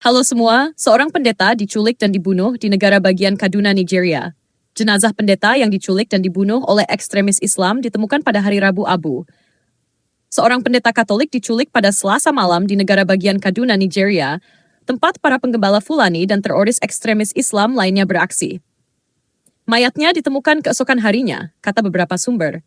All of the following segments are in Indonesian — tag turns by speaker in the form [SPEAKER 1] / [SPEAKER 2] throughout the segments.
[SPEAKER 1] Halo semua, seorang pendeta diculik dan dibunuh di negara bagian Kaduna, Nigeria. Jenazah pendeta yang diculik dan dibunuh oleh ekstremis Islam ditemukan pada hari Rabu Abu. Seorang pendeta Katolik diculik pada Selasa malam di negara bagian Kaduna, Nigeria, tempat para penggembala Fulani dan teroris ekstremis Islam lainnya beraksi. Mayatnya ditemukan keesokan harinya, kata beberapa sumber.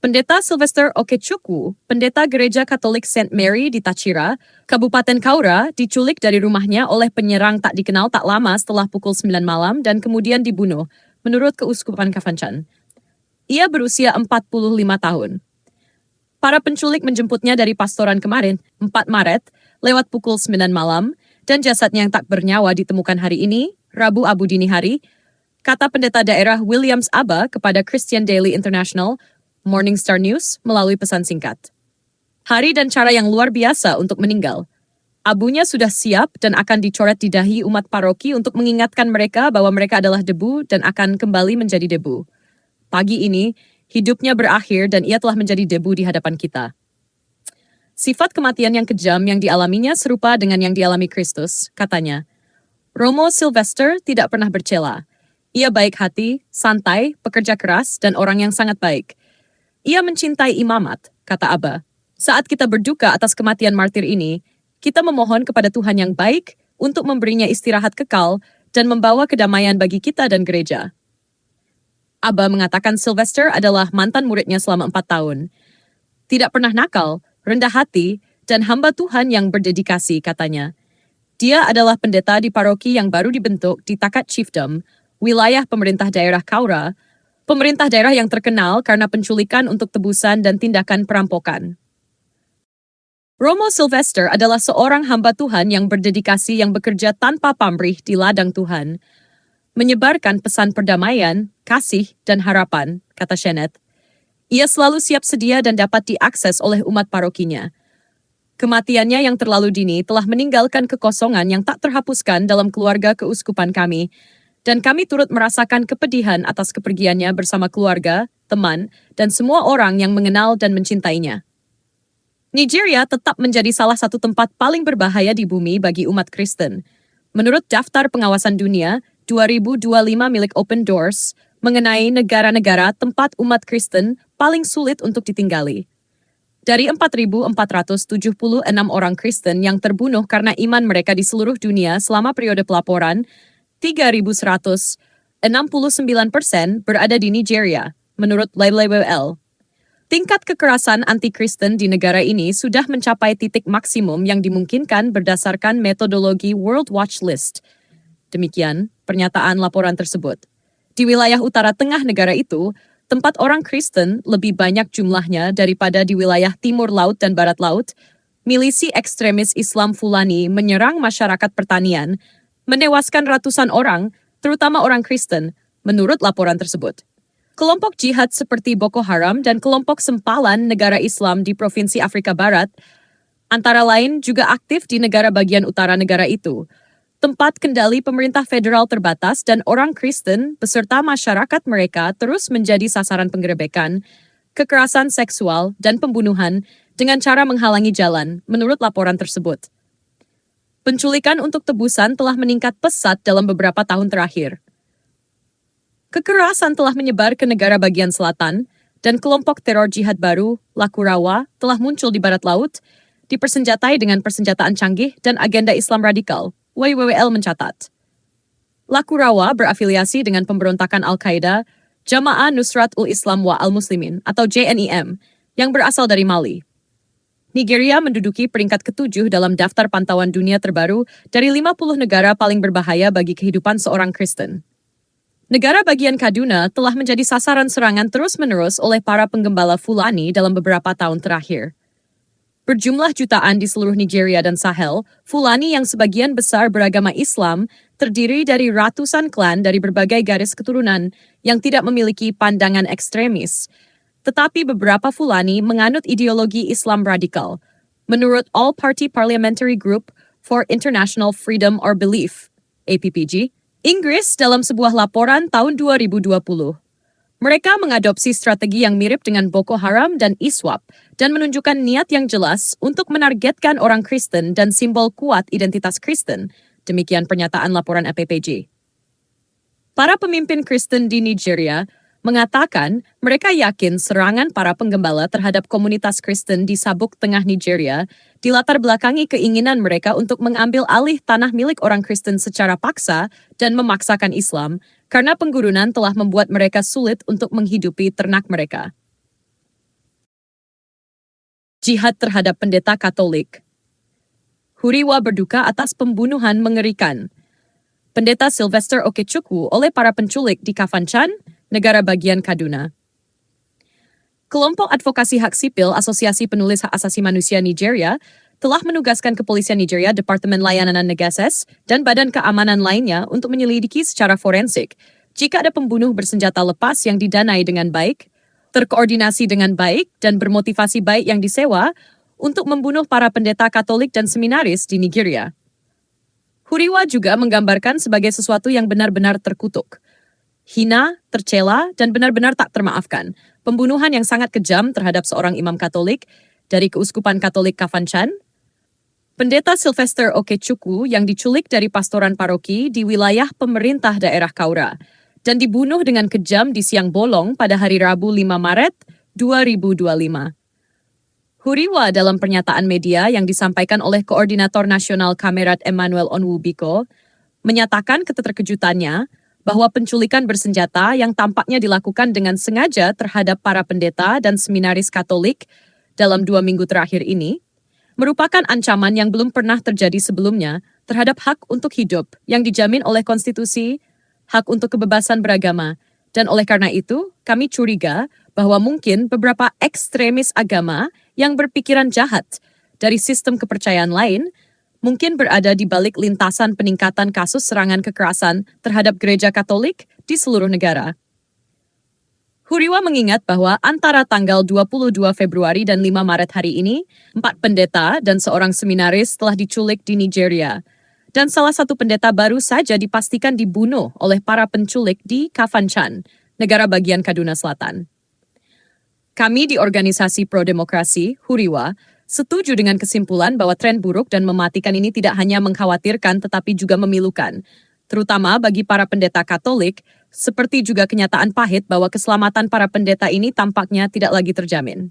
[SPEAKER 1] Pendeta Sylvester Okechukwu, pendeta Gereja Katolik St. Mary di Tachira, Kabupaten Kaura, diculik dari rumahnya oleh penyerang tak dikenal tak lama setelah pukul 9 malam dan kemudian dibunuh, menurut Keuskupan Kafanchan. Ia berusia 45 tahun. Para penculik menjemputnya dari pastoran kemarin, 4 Maret, lewat pukul 9 malam, dan jasadnya yang tak bernyawa ditemukan hari ini, Rabu Abu dini hari, kata pendeta daerah Williams Abba kepada Christian Daily International, Morning Star News melalui pesan singkat. Hari dan cara yang luar biasa untuk meninggal. Abunya sudah siap dan akan dicoret di dahi umat paroki untuk mengingatkan mereka bahwa mereka adalah debu dan akan kembali menjadi debu. Pagi ini, hidupnya berakhir dan ia telah menjadi debu di hadapan kita. Sifat kematian yang kejam yang dialaminya serupa dengan yang dialami Kristus, katanya. Romo Sylvester tidak pernah bercela. Ia baik hati, santai, pekerja keras, dan orang yang sangat baik. Ia mencintai imamat, kata Abba. Saat kita berduka atas kematian martir ini, kita memohon kepada Tuhan yang baik untuk memberinya istirahat kekal dan membawa kedamaian bagi kita dan gereja. Abba mengatakan Sylvester adalah mantan muridnya selama 4 tahun. Tidak pernah nakal, rendah hati, dan hamba Tuhan yang berdedikasi, katanya. Dia adalah pendeta di paroki yang baru dibentuk di Takat Chiefdom, wilayah pemerintah daerah Kaura, pemerintah daerah yang terkenal karena penculikan untuk tebusan dan tindakan perampokan. Romo Sylvester adalah seorang hamba Tuhan yang berdedikasi yang bekerja tanpa pamrih di ladang Tuhan, menyebarkan pesan perdamaian, kasih, dan harapan, kata Shennet. Ia selalu siap sedia dan dapat diakses oleh umat parokinya. Kematiannya yang terlalu dini telah meninggalkan kekosongan yang tak terhapuskan dalam keluarga keuskupan kami, dan kami turut merasakan kepedihan atas kepergiannya bersama keluarga, teman, dan semua orang yang mengenal dan mencintainya. Nigeria tetap menjadi salah satu tempat paling berbahaya di bumi bagi umat Kristen. Menurut Daftar Pengawasan Dunia 2025 milik Open Doors, mengenai negara-negara tempat umat Kristen paling sulit untuk ditinggali. Dari 4.476 orang Kristen yang terbunuh karena iman mereka di seluruh dunia selama periode pelaporan, 3.169% berada di Nigeria, menurut LWL. Tingkat kekerasan anti-Kristen di negara ini sudah mencapai titik maksimum yang dimungkinkan berdasarkan metodologi World Watch List. Demikian pernyataan laporan tersebut. Di wilayah utara tengah negara itu, tempat orang Kristen lebih banyak jumlahnya daripada di wilayah timur laut dan barat laut, milisi ekstremis Islam Fulani menyerang masyarakat pertanian, menewaskan ratusan orang, terutama orang Kristen, menurut laporan tersebut. Kelompok jihad seperti Boko Haram dan kelompok sempalan negara Islam di Provinsi Afrika Barat, antara lain juga aktif di negara bagian utara negara itu, tempat kendali pemerintah federal terbatas dan orang Kristen beserta masyarakat mereka terus menjadi sasaran penggerebekan, kekerasan seksual, dan pembunuhan dengan cara menghalangi jalan, menurut laporan tersebut. Penculikan untuk tebusan telah meningkat pesat dalam beberapa tahun terakhir. Kekerasan telah menyebar ke negara bagian selatan, dan kelompok teror jihad baru, Lakurawa, telah muncul di barat laut, dipersenjatai dengan persenjataan canggih dan agenda Islam radikal, WWL mencatat. Lakurawa berafiliasi dengan pemberontakan Al-Qaeda, Jamaah Nusrat ul-Islam wa al-Muslimin, atau JNIM, yang berasal dari Mali. Nigeria menduduki peringkat ke-7 dalam daftar pantauan dunia terbaru dari 50 negara paling berbahaya bagi kehidupan seorang Kristen. Negara bagian Kaduna telah menjadi sasaran serangan terus-menerus oleh para penggembala Fulani dalam beberapa tahun terakhir. Berjumlah jutaan di seluruh Nigeria dan Sahel, Fulani yang sebagian besar beragama Islam terdiri dari ratusan klan dari berbagai garis keturunan yang tidak memiliki pandangan ekstremis. Tetapi beberapa Fulani menganut ideologi Islam radikal, menurut All Party Parliamentary Group for International Freedom or Belief, APPG, Inggris dalam sebuah laporan tahun 2020. Mereka mengadopsi strategi yang mirip dengan Boko Haram dan ISWAP dan menunjukkan niat yang jelas untuk menargetkan orang Kristen dan simbol kuat identitas Kristen. Demikian pernyataan laporan LPPJ. Para pemimpin Kristen di Nigeria mengatakan mereka yakin serangan para penggembala terhadap komunitas Kristen di Sabuk Tengah Nigeria dilatar belakangi keinginan mereka untuk mengambil alih tanah milik orang Kristen secara paksa dan memaksakan Islam karena penggurunan telah membuat mereka sulit untuk menghidupi ternak mereka. Jihad terhadap pendeta Katolik. Huriwa berduka atas pembunuhan mengerikan Pendeta Sylvester Okechukwu oleh para penculik di Kafanchan, negara bagian Kaduna. Kelompok advokasi hak sipil Asosiasi Penulis Hak Asasi Manusia Nigeria telah menugaskan Kepolisian Nigeria, Departemen Layanan Negases, dan badan keamanan lainnya untuk menyelidiki secara forensik jika ada pembunuh bersenjata lepas yang didanai dengan baik, terkoordinasi dengan baik, dan bermotivasi baik yang disewa untuk membunuh para pendeta Katolik dan seminaris di Nigeria. Huriwa juga menggambarkan sebagai sesuatu yang benar-benar terkutuk, hina, tercela, dan benar-benar tak termaafkan. Pembunuhan yang sangat kejam terhadap seorang imam Katolik dari Keuskupan Katolik Kafanchan, Pendeta Sylvester Okechukwu yang diculik dari pastoran paroki di wilayah pemerintah daerah Kaura dan dibunuh dengan kejam di siang bolong pada hari Rabu 5 Maret 2025. Huriwa dalam pernyataan media yang disampaikan oleh Koordinator Nasional Kamerat Emmanuel Onwubiko menyatakan keterkejutannya bahwa penculikan bersenjata yang tampaknya dilakukan dengan sengaja terhadap para pendeta dan seminaris Katolik dalam 2 minggu terakhir ini merupakan ancaman yang belum pernah terjadi sebelumnya terhadap hak untuk hidup yang dijamin oleh konstitusi, hak untuk kebebasan beragama, dan oleh karena itu kami curiga bahwa mungkin beberapa ekstremis agama yang berpikiran jahat dari sistem kepercayaan lain mungkin berada di balik lintasan peningkatan kasus serangan kekerasan terhadap gereja Katolik di seluruh negara. Huriwa mengingat bahwa antara tanggal 22 Februari dan 5 Maret hari ini, 4 pendeta dan seorang seminaris telah diculik di Nigeria, dan salah satu pendeta baru saja dipastikan dibunuh oleh para penculik di Kafanchan, negara bagian Kaduna Selatan. Kami di organisasi pro-demokrasi, Huriwa, setuju dengan kesimpulan bahwa tren buruk dan mematikan ini tidak hanya mengkhawatirkan tetapi juga memilukan, terutama bagi para pendeta Katolik, seperti juga kenyataan pahit bahwa keselamatan para pendeta ini tampaknya tidak lagi terjamin.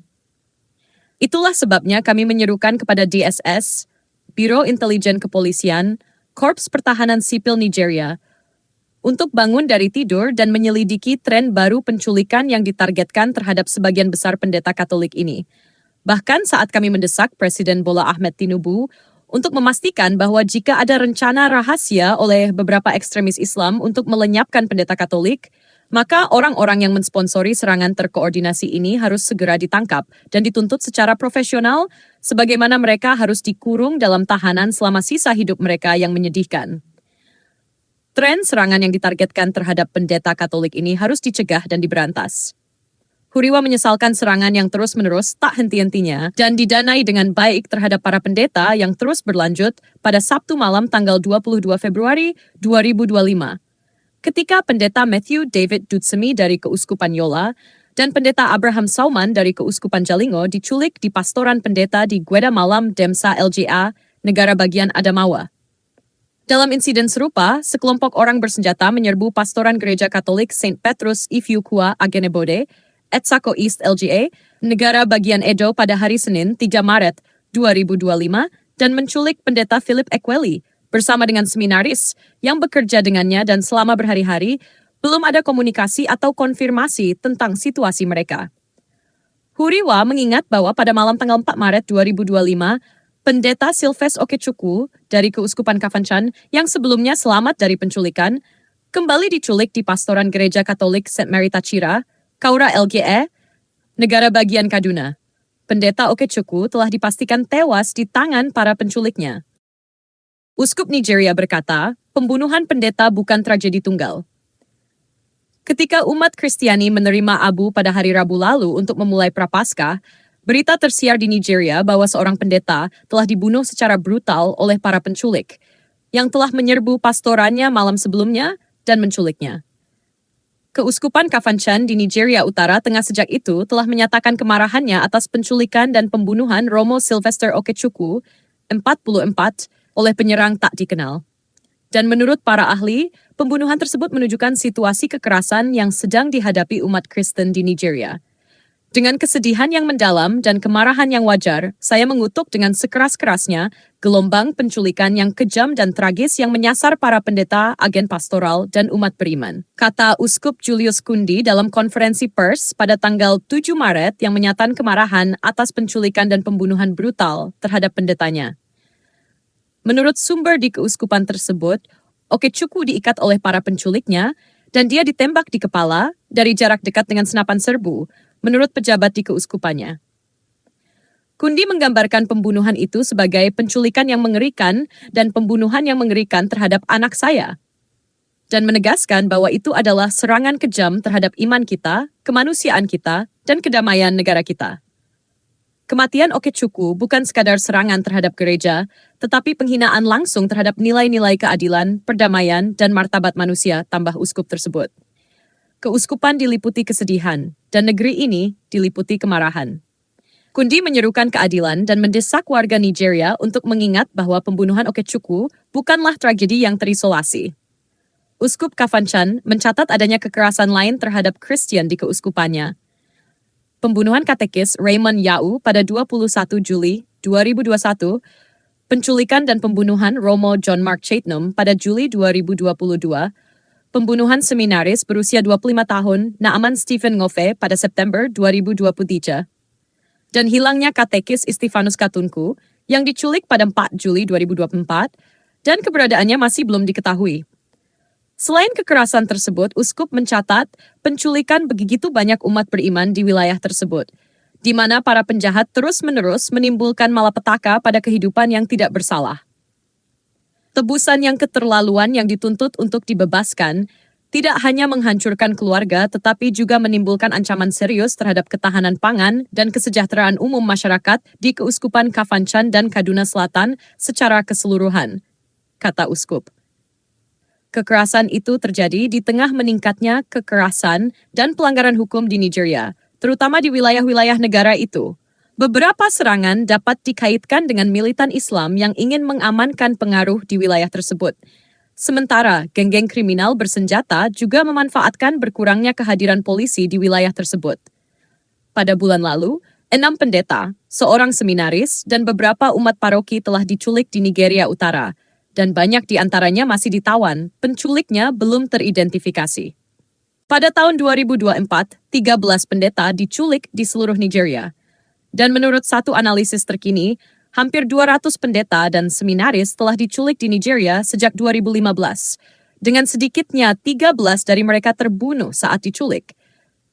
[SPEAKER 1] Itulah sebabnya kami menyerukan kepada DSS, Biro Intelijen Kepolisian, Korps Pertahanan Sipil Nigeria, untuk bangun dari tidur dan menyelidiki tren baru penculikan yang ditargetkan terhadap sebagian besar pendeta Katolik ini. Bahkan saat kami mendesak Presiden Bola Ahmed Tinubu untuk memastikan bahwa jika ada rencana rahasia oleh beberapa ekstremis Islam untuk melenyapkan pendeta Katolik, maka orang-orang yang mensponsori serangan terkoordinasi ini harus segera ditangkap dan dituntut secara profesional, sebagaimana mereka harus dikurung dalam tahanan selama sisa hidup mereka yang menyedihkan. Tren serangan yang ditargetkan terhadap pendeta Katolik ini harus dicegah dan diberantas. Huriwa menyesalkan serangan yang terus-menerus tak henti-hentinya dan didanai dengan baik terhadap para pendeta yang terus berlanjut pada Sabtu malam tanggal 22 Februari 2025. Ketika pendeta Matthew David Dutsemi dari Keuskupan Yola dan pendeta Abraham Sauman dari Keuskupan Jalingo diculik di pastoran pendeta di Gweda Malam Demsa LGA, negara bagian Adamawa. Dalam insiden serupa, sekelompok orang bersenjata menyerbu pastoran gereja Katolik St. Petrus Ifyukwa Agenebode, Etsako East LGA, negara bagian Edo pada hari Senin 3 Maret 2025 dan menculik pendeta Philip Ekweli bersama dengan seminaris yang bekerja dengannya dan selama berhari-hari belum ada komunikasi atau konfirmasi tentang situasi mereka. Huriwa mengingat bahwa pada malam tanggal 4 Maret 2025, Pendeta Sylvester Okechukwu dari Keuskupan Kafanchan yang sebelumnya selamat dari penculikan, kembali diculik di pastoran gereja Katolik St. Mary Tachira, Kaura LGE, negara bagian Kaduna. Pendeta Okechukwu telah dipastikan tewas di tangan para penculiknya. Uskup Nigeria berkata, pembunuhan pendeta bukan tragedi tunggal. Ketika umat Kristiani menerima Abu pada hari Rabu lalu untuk memulai Prapaskah, berita tersiar di Nigeria bahwa seorang pendeta telah dibunuh secara brutal oleh para penculik, yang telah menyerbu pastorannya malam sebelumnya dan menculiknya. Keuskupan Kafanchan di Nigeria Utara Tengah sejak itu telah menyatakan kemarahannya atas penculikan dan pembunuhan Romo Sylvester Okechukwu, 44, oleh penyerang tak dikenal. Dan menurut para ahli, pembunuhan tersebut menunjukkan situasi kekerasan yang sedang dihadapi umat Kristen di Nigeria. Dengan kesedihan yang mendalam dan kemarahan yang wajar, saya mengutuk dengan sekeras-kerasnya gelombang penculikan yang kejam dan tragis yang menyasar para pendeta, agen pastoral, dan umat beriman. Kata Uskup Julius Kundi dalam konferensi pers pada tanggal 7 Maret yang menyatakan kemarahan atas penculikan dan pembunuhan brutal terhadap pendetanya. Menurut sumber di keuskupan tersebut, Okechukwu diikat oleh para penculiknya dan dia ditembak di kepala dari jarak dekat dengan senapan serbu, menurut pejabat di keuskupannya. Kundi menggambarkan pembunuhan itu sebagai penculikan yang mengerikan dan pembunuhan yang mengerikan terhadap anak saya, dan menegaskan bahwa itu adalah serangan kejam terhadap iman kita, kemanusiaan kita, dan kedamaian negara kita. Kematian Okechukwu bukan sekadar serangan terhadap gereja, tetapi penghinaan langsung terhadap nilai-nilai keadilan, perdamaian, dan martabat manusia, tambah uskup tersebut. Keuskupan diliputi kesedihan, dan negeri ini diliputi kemarahan. Kundi menyerukan keadilan dan mendesak warga Nigeria untuk mengingat bahwa pembunuhan Okechukwu bukanlah tragedi yang terisolasi. Uskup Kafanchan mencatat adanya kekerasan lain terhadap Kristen di keuskupannya. Pembunuhan katekis Raymond Yau pada 21 Juli 2021, penculikan dan pembunuhan Romo John Mark Chetnum pada Juli 2022, pembunuhan seminaris berusia 25 tahun Naaman Stephen Ngofe pada September 2023, dan hilangnya katekis Istifanus Katunku yang diculik pada 4 Juli 2024 dan keberadaannya masih belum diketahui. Selain kekerasan tersebut, uskup mencatat penculikan begitu banyak umat beriman di wilayah tersebut, di mana para penjahat terus-menerus menimbulkan malapetaka pada kehidupan yang tidak bersalah. Tebusan yang keterlaluan yang dituntut untuk dibebaskan tidak hanya menghancurkan keluarga tetapi juga menimbulkan ancaman serius terhadap ketahanan pangan dan kesejahteraan umum masyarakat di Keuskupan Kafanchan dan Kaduna Selatan secara keseluruhan, kata uskup. Kekerasan itu terjadi di tengah meningkatnya kekerasan dan pelanggaran hukum di Nigeria, terutama di wilayah-wilayah negara itu. Beberapa serangan dapat dikaitkan dengan militan Islam yang ingin mengamankan pengaruh di wilayah tersebut. Sementara, geng-geng kriminal bersenjata juga memanfaatkan berkurangnya kehadiran polisi di wilayah tersebut. Pada bulan lalu, 6 pendeta, seorang seminaris, dan beberapa umat paroki telah diculik di Nigeria Utara, dan banyak di antaranya masih ditawan, penculiknya belum teridentifikasi. Pada tahun 2024, 13 pendeta diculik di seluruh Nigeria. Dan menurut satu analisis terkini, hampir 200 pendeta dan seminaris telah diculik di Nigeria sejak 2015. Dengan sedikitnya 13 dari mereka terbunuh saat diculik.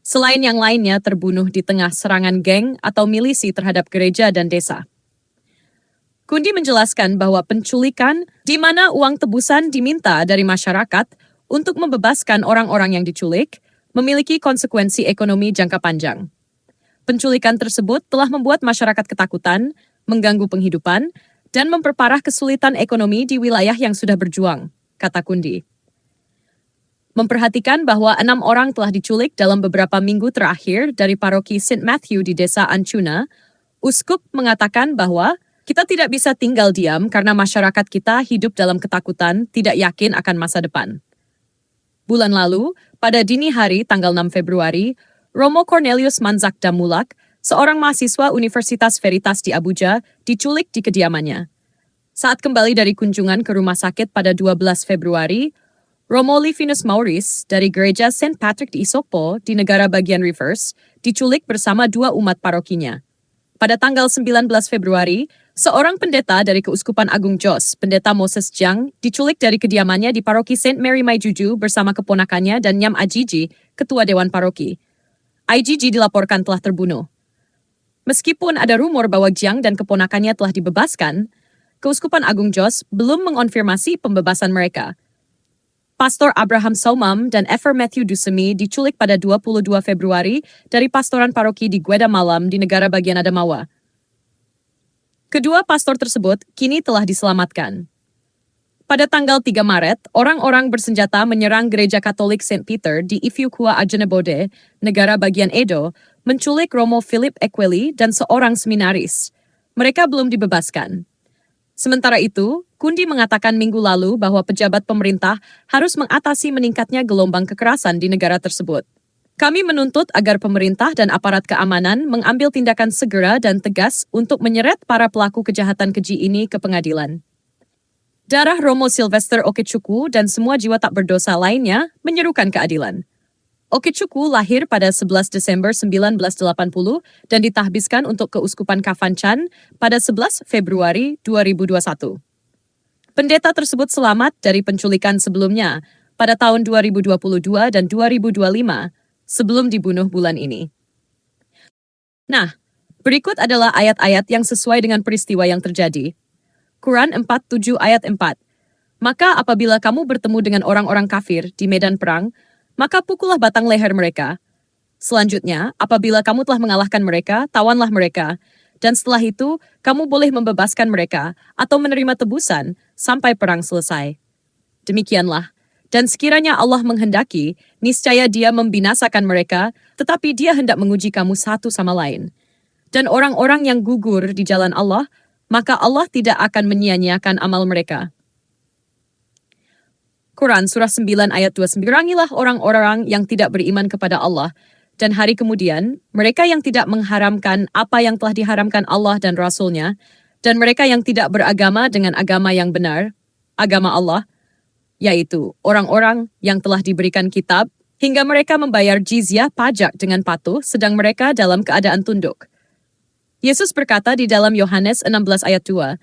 [SPEAKER 1] Selain yang lainnya terbunuh di tengah serangan geng atau milisi terhadap gereja dan desa. Kundi menjelaskan bahwa penculikan di mana uang tebusan diminta dari masyarakat untuk membebaskan orang-orang yang diculik memiliki konsekuensi ekonomi jangka panjang. Penculikan tersebut telah membuat masyarakat ketakutan, mengganggu penghidupan, dan memperparah kesulitan ekonomi di wilayah yang sudah berjuang, kata Kundi. Memperhatikan bahwa 6 orang telah diculik dalam beberapa minggu terakhir dari paroki St. Matthew di desa Anchuna, uskup mengatakan bahwa kita tidak bisa tinggal diam karena masyarakat kita hidup dalam ketakutan, tidak yakin akan masa depan. Bulan lalu, pada dini hari tanggal 6 Februari, Romo Cornelius Manzak Damulak, seorang mahasiswa Universitas Veritas di Abuja, diculik di kediamannya. Saat kembali dari kunjungan ke rumah sakit pada 12 Februari, Romo Livinus Maurice dari gereja St. Patrick di Isokpo di negara bagian Rivers diculik bersama 2 umat parokinya. Pada tanggal 19 Februari, seorang pendeta dari Keuskupan Agung Jos, Pendeta Moses Jiang, diculik dari kediamannya di paroki St. Mary Maijuju bersama keponakannya dan Nyam Ajiji, ketua Dewan Paroki. IGG dilaporkan telah terbunuh. Meskipun ada rumor bahwa Jiang dan keponakannya telah dibebaskan, Keuskupan Agung Jos belum mengonfirmasi pembebasan mereka. Pastor Abraham Somam dan Efer Matthew Dusemi diculik pada 22 Februari dari pastoran paroki di Gweda Malam di negara bagian Adamawa. Kedua pastor tersebut kini telah diselamatkan. Pada tanggal 3 Maret, orang-orang bersenjata menyerang gereja Katolik St. Peter di Ifukua Ajenebode, negara bagian Edo, menculik Romo Philip Ekweli dan seorang seminaris. Mereka belum dibebaskan. Sementara itu, Kundi mengatakan minggu lalu bahwa pejabat pemerintah harus mengatasi meningkatnya gelombang kekerasan di negara tersebut. Kami menuntut agar pemerintah dan aparat keamanan mengambil tindakan segera dan tegas untuk menyeret para pelaku kejahatan keji ini ke pengadilan. Darah Romo Sylvester Okechukwu dan semua jiwa tak berdosa lainnya menyerukan keadilan. Okechukwu lahir pada 11 Desember 1980 dan ditahbiskan untuk Keuskupan Kafanchan pada 11 Februari 2021. Pendeta tersebut selamat dari penculikan sebelumnya pada tahun 2022 dan 2025 sebelum dibunuh bulan ini. Nah, berikut adalah ayat-ayat yang sesuai dengan peristiwa yang terjadi. Quran 47 ayat 4. Maka apabila kamu bertemu dengan orang-orang kafir di medan perang, maka pukullah batang leher mereka. Selanjutnya, apabila kamu telah mengalahkan mereka, tawanlah mereka. Dan setelah itu, kamu boleh membebaskan mereka atau menerima tebusan sampai perang selesai. Demikianlah. Dan sekiranya Allah menghendaki, niscaya Dia membinasakan mereka, tetapi Dia hendak menguji kamu satu sama lain. Dan orang-orang yang gugur di jalan Allah, maka Allah tidak akan menyia-nyiakan amal mereka. Quran Surah 9 ayat 29. Berangilah orang-orang yang tidak beriman kepada Allah, dan hari kemudian, mereka yang tidak mengharamkan apa yang telah diharamkan Allah dan Rasul-Nya, dan mereka yang tidak beragama dengan agama yang benar, agama Allah, yaitu orang-orang yang telah diberikan kitab, hingga mereka membayar jizyah pajak dengan patuh, sedang mereka dalam keadaan tunduk. Yesus berkata di dalam Yohanes 16 ayat 2,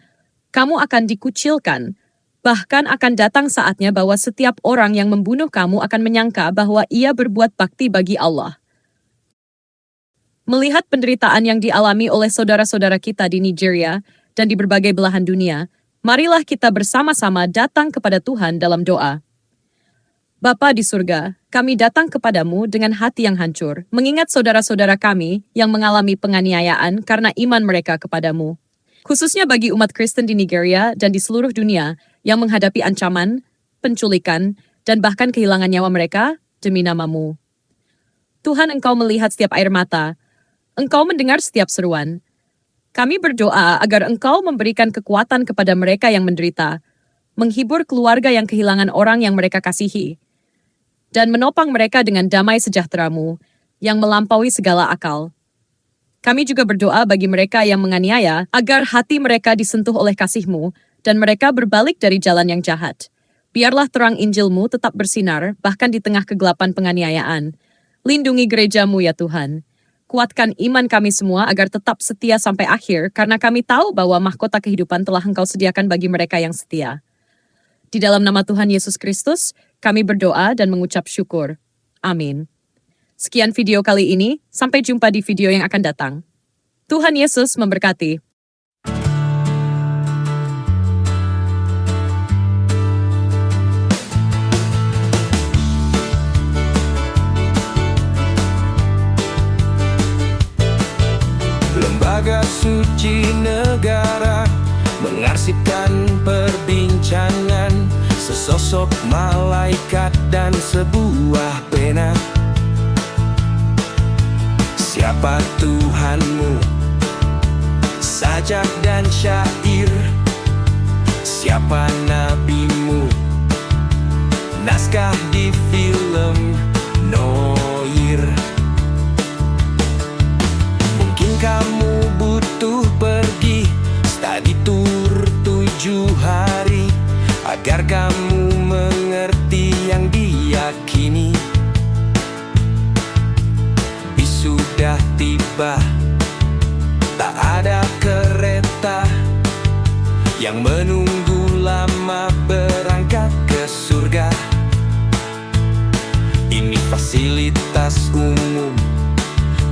[SPEAKER 1] kamu akan dikucilkan, bahkan akan datang saatnya bahwa setiap orang yang membunuh kamu akan menyangka bahwa ia berbuat bakti bagi Allah. Melihat penderitaan yang dialami oleh saudara-saudara kita di Nigeria dan di berbagai belahan dunia, marilah kita bersama-sama datang kepada Tuhan dalam doa. Bapa di surga, kami datang kepadamu dengan hati yang hancur, mengingat saudara-saudara kami yang mengalami penganiayaan karena iman mereka kepadamu. Khususnya bagi umat Kristen di Nigeria dan di seluruh dunia yang menghadapi ancaman, penculikan, dan bahkan kehilangan nyawa mereka demi namamu. Tuhan, Engkau melihat setiap air mata, Engkau mendengar setiap seruan. Kami berdoa agar Engkau memberikan kekuatan kepada mereka yang menderita, menghibur keluarga yang kehilangan orang yang mereka kasihi, dan menopang mereka dengan damai sejahtera-Mu yang melampaui segala akal. Kami juga berdoa bagi mereka yang menganiaya agar hati mereka disentuh oleh kasih-Mu dan mereka berbalik dari jalan yang jahat. Biarlah terang Injil-Mu tetap bersinar bahkan di tengah kegelapan penganiayaan. Lindungi gereja-Mu ya Tuhan. Kuatkan iman kami semua agar tetap setia sampai akhir, karena kami tahu bahwa mahkota kehidupan telah Engkau sediakan bagi mereka yang setia. Di dalam nama Tuhan Yesus Kristus, kami berdoa dan mengucap syukur. Amin. Sekian video kali ini, sampai jumpa di video yang akan datang. Tuhan Yesus memberkati.
[SPEAKER 2] Lembaga suci negara mengarsipkan perbincangan sesosok malaikat dan sebuah pena. Siapa Tuhanmu? Sajak dan syair. Siapa nabimu? Naskah di film Noir. Mungkin kamu butuh pergi study tour 7 hari agar kamu mengerti yang diyakini. Bis sudah tiba, tak ada kereta yang menunggu lama berangkat ke surga. Ini fasilitas umum,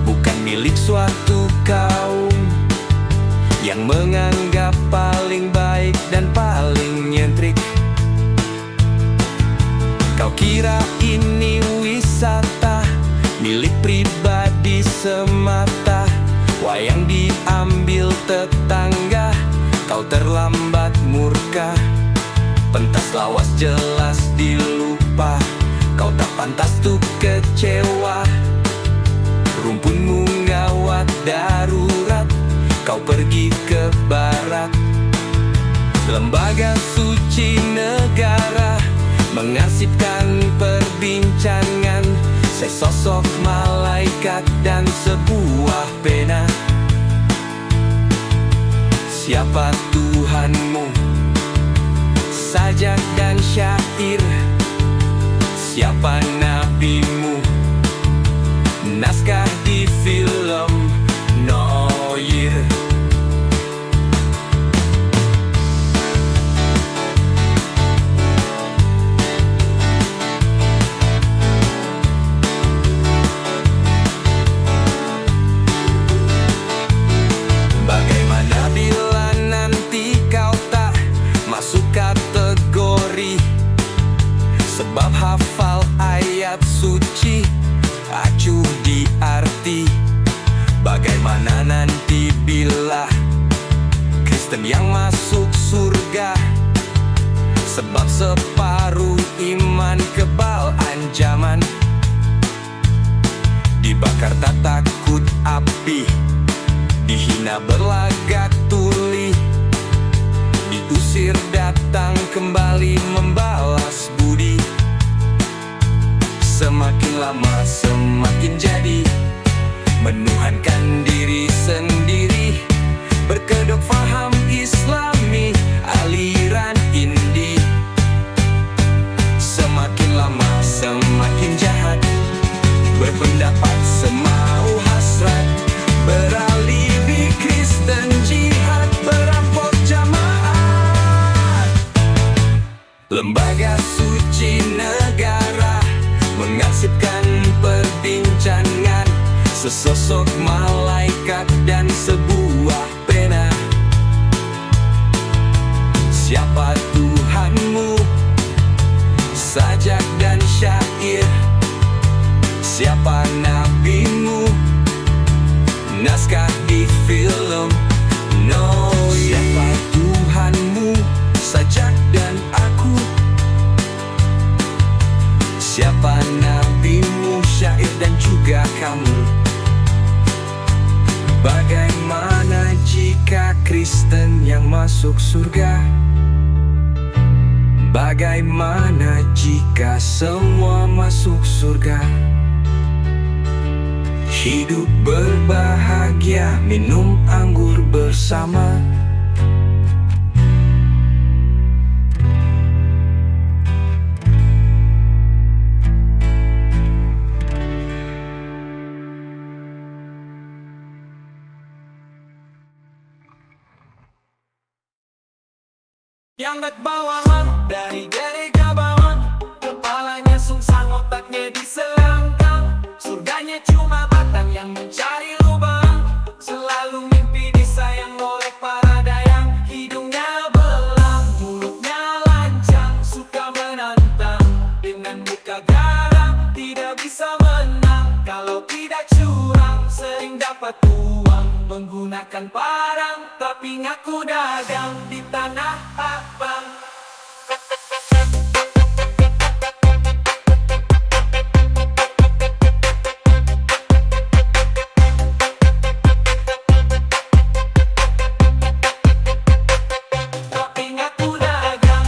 [SPEAKER 2] bukan milik suatu kaum yang menganggap paling baik dan paling nyentrik. Kau kira ini wisata milik pribadi semata, wayang diambil tetangga, kau terlambat murni. lawas jelas dilupa. Kau tak pantas tuh kecewa. Rumpunmu ngawat darurat, kau pergi ke barat. Lembaga suci negara mengarsipkan perbincangan sesosok malaikat dan sebuah pena. Siapa Tuhanmu? Sajak dan syair. Siapa nabimu? Naskah di film Noir. Bagaimana bila nanti kau tak masuk kategori, sebab hafal ayat suci acuh di arti? Bagaimana nanti bila Kristen yang masuk surga, sebab separuh iman kebal ancaman? Dibakar tak takut api, dihina berlagak tuli, diusir datang kembali membalas budi. Semakin lama semakin jadi menuhankan diri sendiri, berkedok faham Islami aliran Indi. Semakin lama semakin jahat, berpendapat semau hasrat, beralih di Kristen jihad, berampok jamaat. Lembaga suci negara mengarsipkan perbincangan sesosok malaikat dan sebuah pena. Siapa Tuhanmu? Sajak dan syair. Siapa nabimu? Naskah di film Noir. Siapa Tuhanmu? Sajak dan aku. Siapa nabimu? Syair dan juga kamu. Bagaimana jika Kristen yang masuk surga? Bagaimana jika semua masuk surga? Hidup berbahagia, minum anggur bersama.
[SPEAKER 3] Yang bawahan dari gereja bawang, kepalanya sungsang, otaknya diselangkang. Surganya cuma batang yang mencari lubang, selalu mimpi disayang oleh para dayang. Hidungnya belang, mulutnya lancang, suka menantang, dengan muka garang, tidak bisa menang. Kalau tidak curang, sering dapat uang, menggunakan parang, tapi ngaku dagang di tanah abang. Tapi ngaku dagang.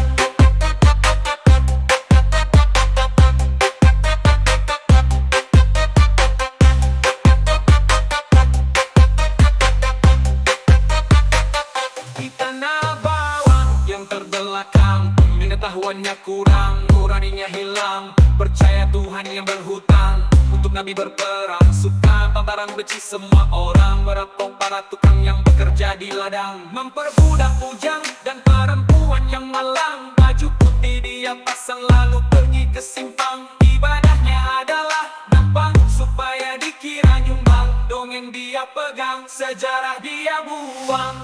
[SPEAKER 3] Di tanah bawang yang terbelakang, pengetahuannya kurang, nuraninya hilang. Percaya Tuhan yang berhutang, untuk nabi berperang, suka barang benci semua orang, merampok para tukang yang bekerja di ladang, memperbudak bujang dan perempuan yang malang. Baju putih dia pasang lalu pergi ke simpang, ibadahnya adalah nampang supaya dikira nyumbang. Dongeng dia pegang, sejarah dia buang.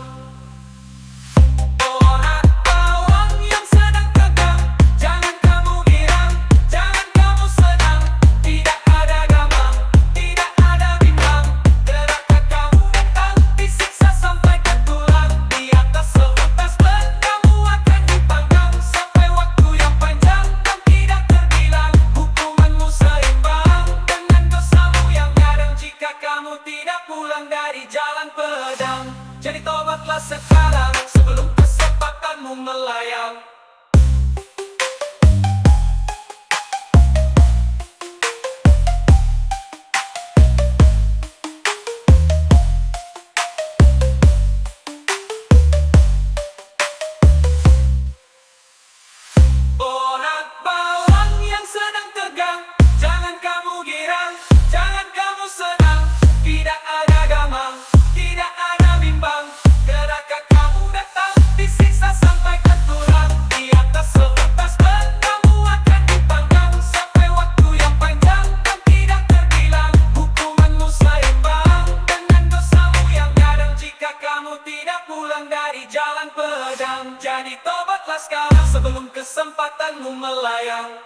[SPEAKER 3] Orang bawang yang sedang tegang, jangan kamu girang, jangan kamu sedang. Tidak ada gamang, tidak ada bimbang, gerakan kamu datang, disiksa sampai ke tulang. Di atas seutas ban kamu akan dipanggang, sampai waktu kesempatanmu melayang.